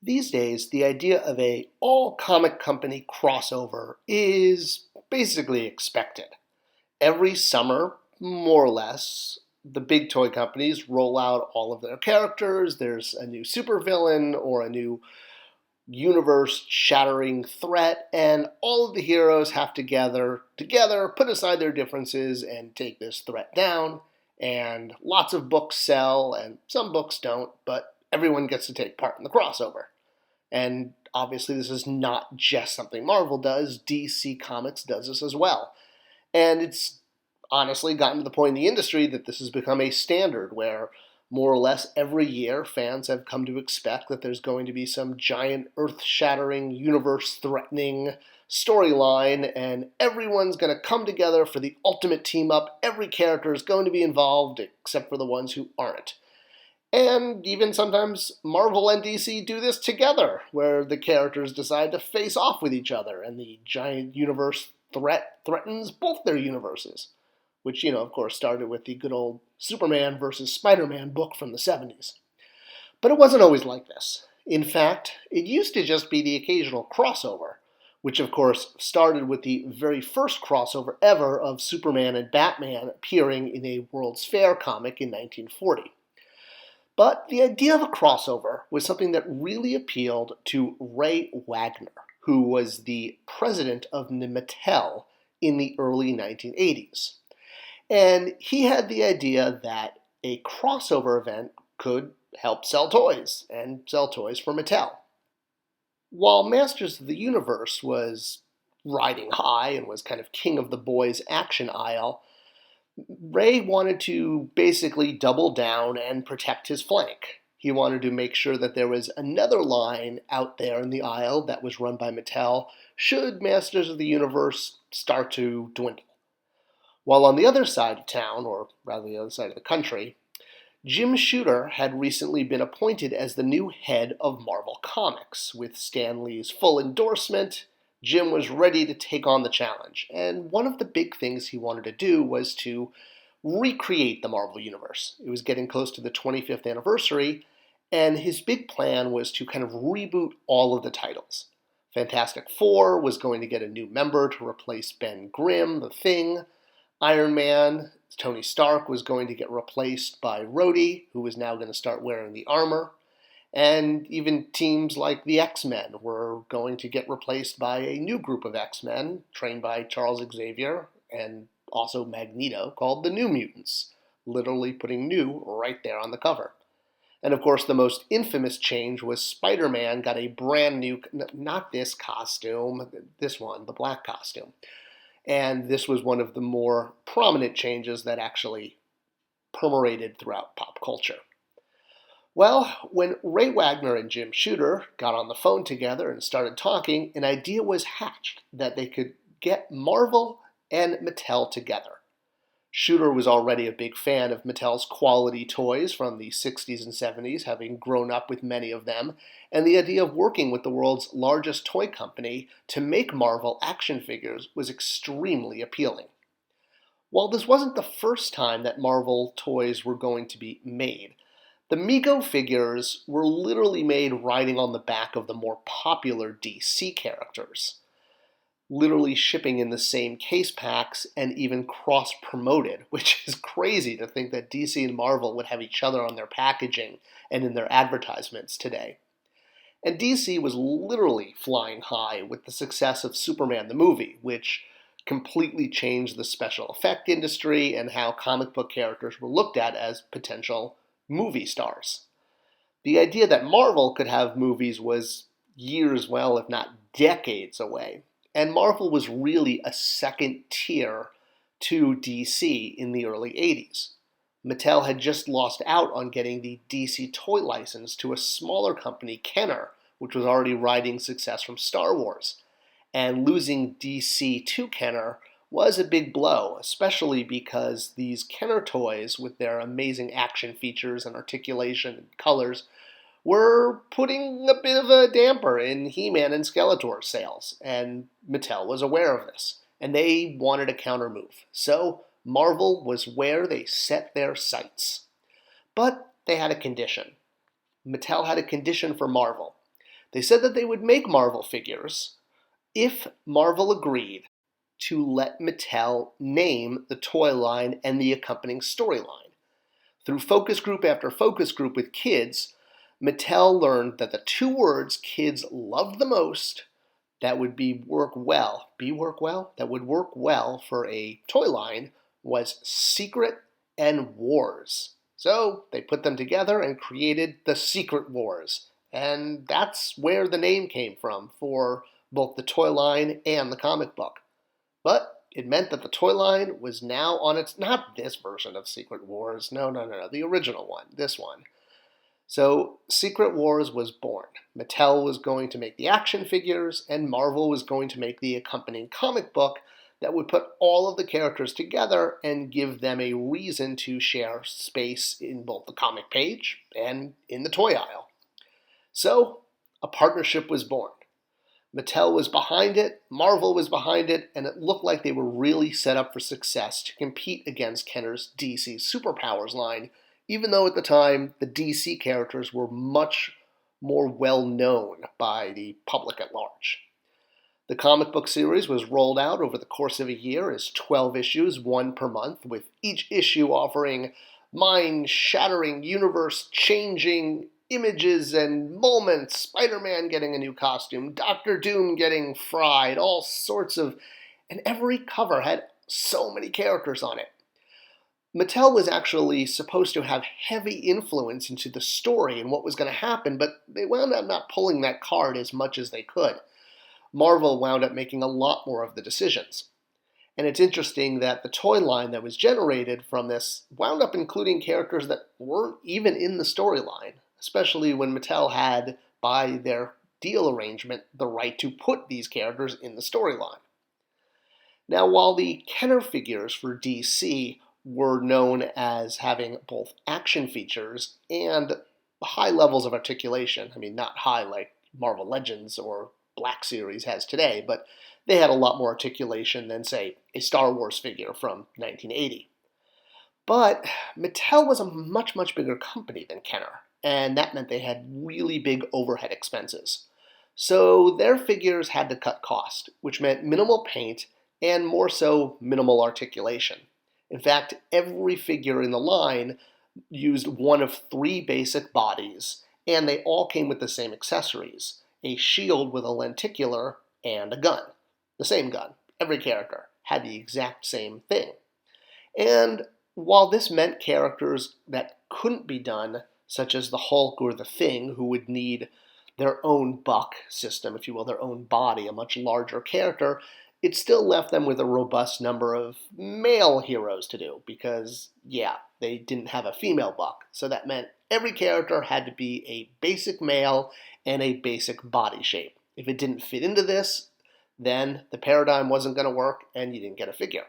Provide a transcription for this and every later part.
These days, the idea of a all comic company crossover is basically expected. Every summer, more or less, the big toy companies roll out all of their characters. There's a new supervillain or a new universe-shattering threat, and all of the heroes have to gather together, put aside their differences, and take this threat down. And lots of books sell, and some books don't, but everyone gets to take part in the crossover. And obviously this is not just something Marvel does, DC Comics does this as well. And it's honestly gotten to the point in the industry that this has become a standard where more or less every year fans have come to expect that there's going to be some giant earth-shattering, universe-threatening storyline, and everyone's going to come together for the ultimate team-up. Every character is going to be involved except for the ones who aren't. And even sometimes Marvel and DC do this together, where the characters decide to face off with each other, and the giant universe threatens both their universes. Which, of course, started with the good old Superman versus Spider-Man book from the 70s. But it wasn't always like this. In fact, it used to just be the occasional crossover, which of course started with the very first crossover ever of Superman and Batman appearing in a World's Fair comic in 1940. But the idea of a crossover was something that really appealed to Ray Wagner, who was the president of Mattel in the early 1980s. And he had the idea that a crossover event could help sell toys, and sell toys for Mattel. While Masters of the Universe was riding high and was kind of king of the boys' action aisle, Ray wanted to basically double down and protect his flank. He wanted to make sure that there was another line out there in the aisle that was run by Mattel should Masters of the Universe start to dwindle. While on the other side of town, or rather the other side of the country, Jim Shooter had recently been appointed as the new head of Marvel Comics. With Stan Lee's full endorsement, Jim was ready to take on the challenge. And one of the big things he wanted to do was to recreate the Marvel Universe. It was getting close to the 25th anniversary, and his big plan was to kind of reboot all of the titles. Fantastic Four was going to get a new member to replace Ben Grimm, the Thing. Iron Man, Tony Stark, was going to get replaced by Rhodey, who was now going to start wearing the armor. And even teams like the X-Men were going to get replaced by a new group of X-Men, trained by Charles Xavier and also Magneto, called the New Mutants, literally putting new right there on the cover. And of course, the most infamous change was Spider-Man got a brand new, not this costume, this one, the black costume. And this was one of the more prominent changes that actually permeated throughout pop culture. Well, when Ray Wagner and Jim Shooter got on the phone together and started talking, an idea was hatched that they could get Marvel and Mattel together. Shooter was already a big fan of Mattel's quality toys from the 60s and 70s, having grown up with many of them, and the idea of working with the world's largest toy company to make Marvel action figures was extremely appealing. While this wasn't the first time that Marvel toys were going to be made, the Mego figures were literally made riding on the back of the more popular DC characters, literally shipping in the same case packs and even cross-promoted, which is crazy to think that DC and Marvel would have each other on their packaging and in their advertisements today. And DC was literally flying high with the success of Superman the movie, which completely changed the special effect industry and how comic book characters were looked at as potential movie stars. The idea that Marvel could have movies was years, well, if not decades away. And Marvel was really a second tier to DC in the early 80s. Mattel had just lost out on getting the DC toy license to a smaller company, Kenner, which was already riding success from Star Wars. And losing DC to Kenner was a big blow, especially because these Kenner toys, with their amazing action features and articulation and colors, were putting a bit of a damper in He-Man and Skeletor sales, and Mattel was aware of this, and they wanted a counter-move. So Marvel was where they set their sights. But they had a condition. Mattel had a condition for Marvel. They said that they would make Marvel figures if Marvel agreed to let Mattel name the toy line and the accompanying storyline. Through focus group after focus group with kids, Mattel learned that the two words kids loved the most that would work well for a toy line was Secret and Wars. So they put them together and created the Secret Wars. And that's where the name came from for both the toy line and the comic book. But it meant that the toy line was now on its, not this version of Secret Wars, no, the original one, this one. So Secret Wars was born. Mattel was going to make the action figures, and Marvel was going to make the accompanying comic book that would put all of the characters together and give them a reason to share space in both the comic page and in the toy aisle. So a partnership was born. Mattel was behind it, Marvel was behind it, and it looked like they were really set up for success to compete against Kenner's DC Superpowers line, even though at the time the DC characters were much more well known by the public at large. The comic book series was rolled out over the course of a year as 12 issues, one per month, with each issue offering mind-shattering, universe-changing images and moments, Spider-Man getting a new costume, Doctor Doom getting fried, all sorts of, and every cover had so many characters on it. Mattel was actually supposed to have heavy influence into the story and what was going to happen, but they wound up not pulling that card as much as they could. Marvel wound up making a lot more of the decisions. And it's interesting that the toy line that was generated from this wound up including characters that weren't even in the storyline, especially when Mattel had, by their deal arrangement, the right to put these characters in the storyline. Now, while the Kenner figures for DC were known as having both action features and high levels of articulation, I mean, not high like Marvel Legends or Black Series has today, but they had a lot more articulation than, say, a Star Wars figure from 1980. But Mattel was a much, much bigger company than Kenner, and that meant they had really big overhead expenses. So their figures had to cut cost, which meant minimal paint and more so minimal articulation. In fact, every figure in the line used one of three basic bodies, and they all came with the same accessories: a shield with a lenticular and a gun. The same gun. Every character had the exact same thing. And while this meant characters that couldn't be done, such as the Hulk or the Thing, who would need their own buck system, if you will, their own body, a much larger character, it still left them with a robust number of male heroes to do, because, yeah, they didn't have a female buck. So that meant every character had to be a basic male and a basic body shape. If it didn't fit into this, then the paradigm wasn't going to work and you didn't get a figure.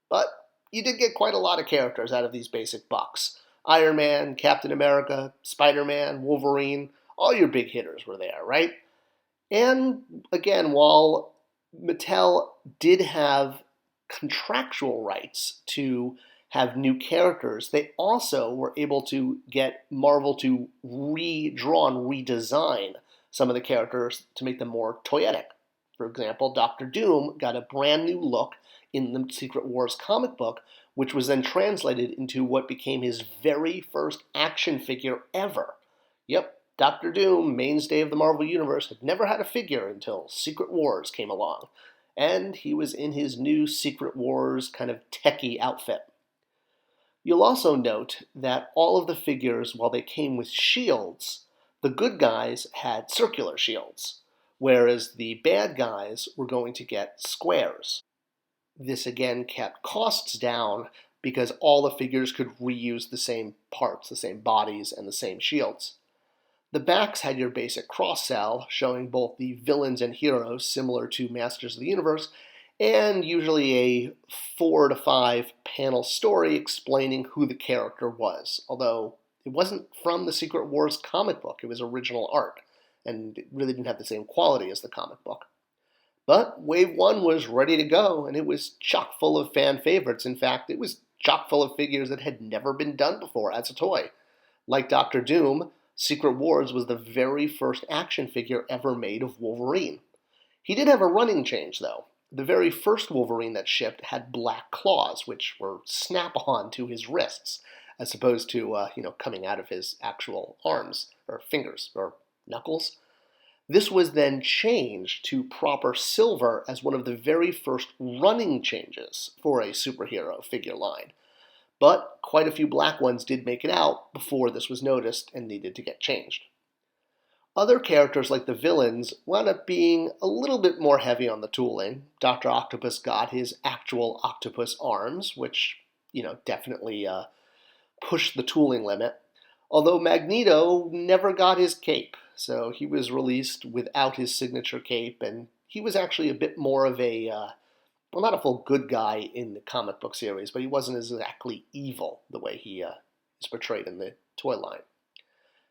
But you did get quite a lot of characters out of these basic bucks. Iron Man, Captain America, Spider-Man, Wolverine, all your big hitters were there, right? And again, while Mattel did have contractual rights to have new characters, they also were able to get Marvel to redraw and redesign some of the characters to make them more toyetic. For example, Doctor Doom got a brand new look in the Secret Wars comic book, which was then translated into what became his very first action figure ever. Yep, Doctor Doom, mainstay of the Marvel Universe, had never had a figure until Secret Wars came along, and he was in his new Secret Wars kind of techie outfit. You'll also note that all of the figures, while they came with shields, the good guys had circular shields, whereas the bad guys were going to get squares. This again kept costs down because all the figures could reuse the same parts, the same bodies, and the same shields. The backs had your basic cross-sell, showing both the villains and heroes similar to Masters of the Universe, and usually a 4 to 5 panel story explaining who the character was, although it wasn't from the Secret Wars comic book, it was original art, and it really didn't have the same quality as the comic book. But Wave 1 was ready to go, and it was chock full of fan favorites. In fact, it was chock full of figures that had never been done before as a toy. Like Doctor Doom, Secret Wars was the very first action figure ever made of Wolverine. He did have a running change, though. The very first Wolverine that shipped had black claws, which were snap-on to his wrists, as opposed to, coming out of his actual arms, or fingers, or knuckles. This was then changed to proper silver as one of the very first running changes for a superhero figure line. But quite a few black ones did make it out before this was noticed and needed to get changed. Other characters like the villains wound up being a little bit more heavy on the tooling. Dr. Octopus got his actual octopus arms, which, definitely pushed the tooling limit. Although Magneto never got his cape, so he was released without his signature cape, and he was actually a bit more of a, not a full good guy in the comic book series, but he wasn't exactly evil the way he is portrayed in the toy line.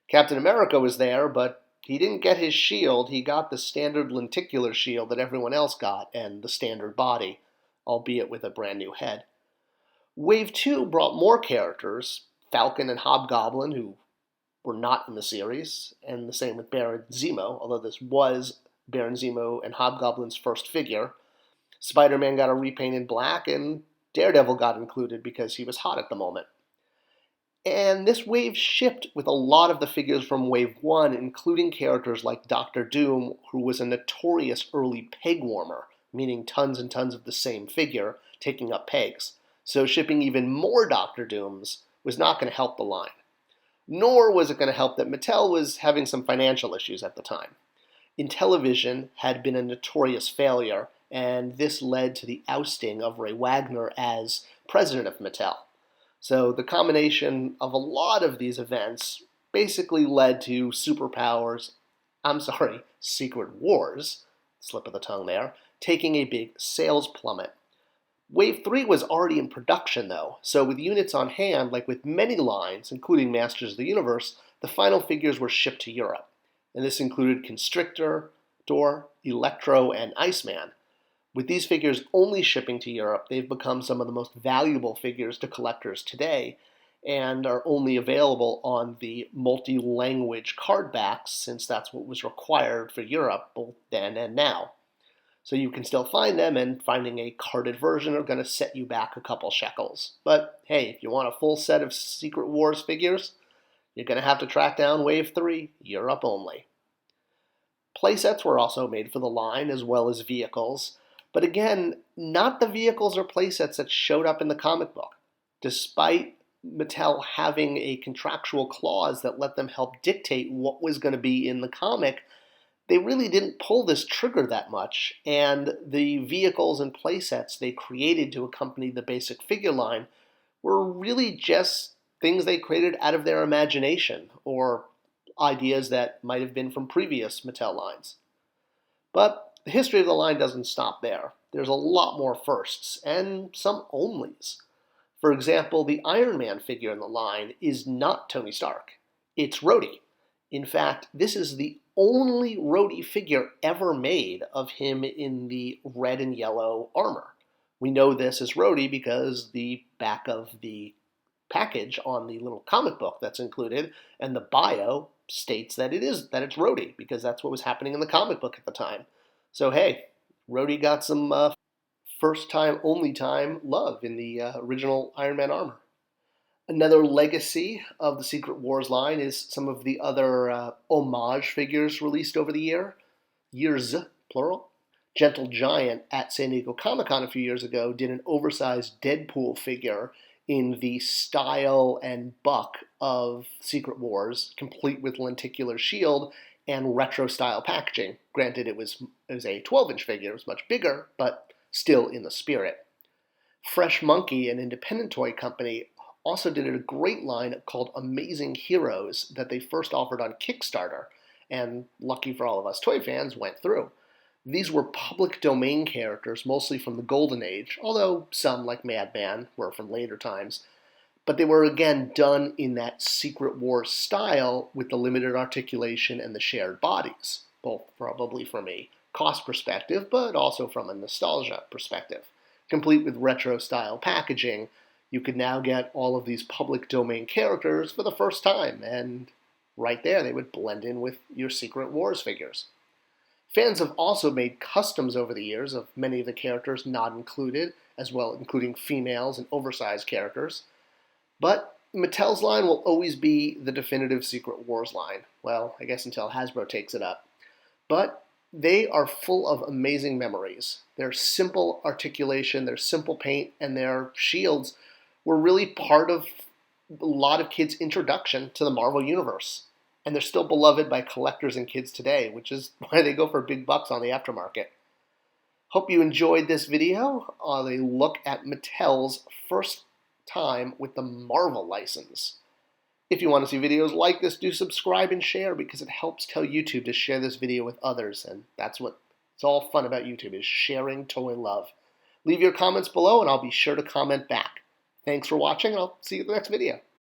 Captain America was there, but he didn't get his shield. He got the standard lenticular shield that everyone else got, and the standard body, albeit with a brand new head. Wave 2 brought more characters, Falcon and Hobgoblin, who were not in the series, and the same with Baron Zemo, although this was Baron Zemo and Hobgoblin's first figure. Spider-Man got a repaint in black, and Daredevil got included because he was hot at the moment. And this wave shipped with a lot of the figures from Wave 1, including characters like Doctor Doom, who was a notorious early peg warmer, meaning tons and tons of the same figure taking up pegs. So shipping even more Doctor Dooms was not going to help the line. Nor was it going to help that Mattel was having some financial issues at the time. Intellivision had been a notorious failure, and this led to the ousting of Ray Wagner as president of Mattel. So the combination of a lot of these events basically led to Secret Wars, slip of the tongue there, taking a big sales plummet. Wave 3 was already in production, though, so with units on hand, like with many lines, including Masters of the Universe, the final figures were shipped to Europe. And this included Constrictor, Electro, and Iceman. With these figures only shipping to Europe, they've become some of the most valuable figures to collectors today, and are only available on the multi-language card backs, since that's what was required for Europe both then and now. So you can still find them, and finding a carded version are going to set you back a couple shekels. But hey, if you want a full set of Secret Wars figures, you're going to have to track down Wave 3, Europe only. Playsets were also made for the line, as well as vehicles. But again, not the vehicles or playsets that showed up in the comic book. Despite Mattel having a contractual clause that let them help dictate what was going to be in the comic, they really didn't pull this trigger that much, and the vehicles and playsets they created to accompany the basic figure line were really just things they created out of their imagination, or ideas that might have been from previous Mattel lines. But the history of the line doesn't stop there. There's a lot more firsts, and some onlys. For example, the Iron Man figure in the line is not Tony Stark. It's Rhodey. In fact, this is the only Rhodey figure ever made of him in the red and yellow armor. We know this as Rhodey because the back of the package on the little comic book that's included and the bio states that it's Rhodey, because that's what was happening in the comic book at the time. So hey, Rhodey got some first time, only time love in the original Iron Man armor. Another legacy of the Secret Wars line is some of the other homage figures released over the years, plural. Gentle Giant at San Diego Comic-Con a few years ago did an oversized Deadpool figure in the style and buck of Secret Wars, complete with lenticular shield and retro-style packaging. Granted, it was a 12-inch figure, it was much bigger, but still in the spirit. Fresh Monkey, an independent toy company, also did a great line called Amazing Heroes that they first offered on Kickstarter, and lucky for all of us toy fans, went through. These were public domain characters, mostly from the Golden Age, although some, like Madman, were from later times. But they were again done in that Secret Wars style with the limited articulation and the shared bodies, both probably from a cost perspective, but also from a nostalgia perspective. Complete with retro-style packaging, you could now get all of these public domain characters for the first time, and Right there, they would blend in with your Secret Wars figures. Fans have also made customs over the years of many of the characters not included, as well including females and oversized characters. But Mattel's line will always be the definitive Secret Wars line. Well, I guess until Hasbro takes it up. But they are full of amazing memories. Their simple articulation, their simple paint, and their shields were really part of a lot of kids' introduction to the Marvel Universe. And they're still beloved by collectors and kids today, which is why they go for big bucks on the aftermarket. Hope you enjoyed this video on a look at Mattel's first time with the Marvel license. If you want to see videos like this, do subscribe and share because it helps tell YouTube to share this video with others. And that's what it's all fun about YouTube, is sharing toy love. Leave your comments below and I'll be sure to comment back. Thanks for watching, and I'll see you in the next video.